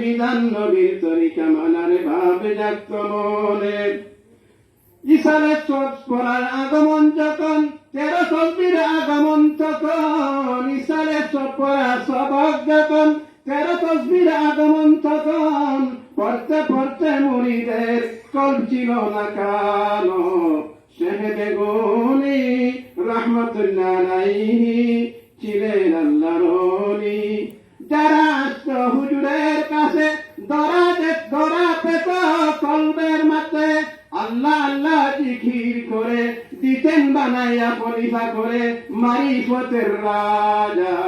বিধান নবীর তরিকা মানার ভাবে জাগত মনে। ইসালের চোখ পড়ার আগমন যখন, 13 তসবির আগমন তখন, ইসালের চোখ পড়ার সবক যখন, 13 তসবির আগমন তখন, পড়তে পড়তে মুরিদের কল ছিল না কালো। শেখ বেগুনি রহমতুল্লাহ আলাইহি ছিলেন আল্লাহর ওলি। যারা আসতো হুজুরের কাছে দরা পেত কলবের মাঝে, আল্লাহ আল্লাহ জিকির করে দিতেন বানাইয়া পলিফা করে। মারিফতের রাজা,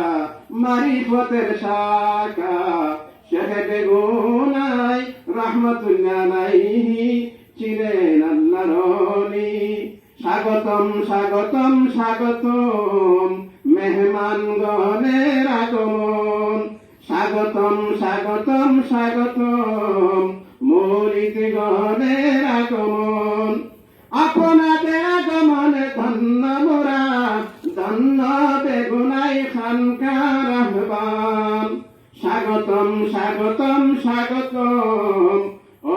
মারিফতের শাখা, শেখ বেগুনাই রহমতুল্লাহ আলাইহি ছিলেন আল্লাহর ওলি। স্বাগতম স্বাগতম স্বাগতম মেহমানগণের আগমন, স্বাগতম স্বাগতম স্বাগতম মুরিদগণের আগমন। আপনাদের আগমনে ধন্য মোরা, ধন্য বেগুনাই খানকার আহ্বান। স্বাগতম স্বাগতম স্বাগতম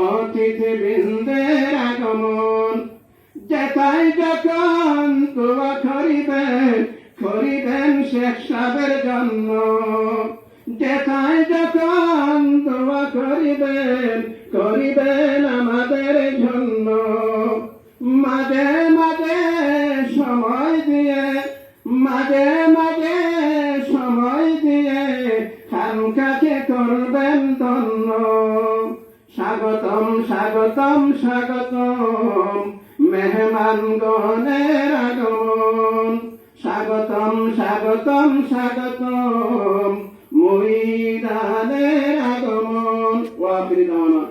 অতিথিবৃন্দের আগমন। যেথায় যখন দোয়া করিবেন শেখ সাহেবের জন্য, যেথায় যখন দোয়া করিবেন আমাদের জন্য। মাঝে মাঝে সময় দিয়ে, মাঝে মাঝে সময় দিয়ে খানকাকে করবেন ধন্য। স্বাগতম স্বাগতম স্বাগতম মেহমানগণের আগমন, স্বাগতম স্বাগতম স্বাগতম মুরিদানের আগমন। ওয়া আখিরু দাওয়ানা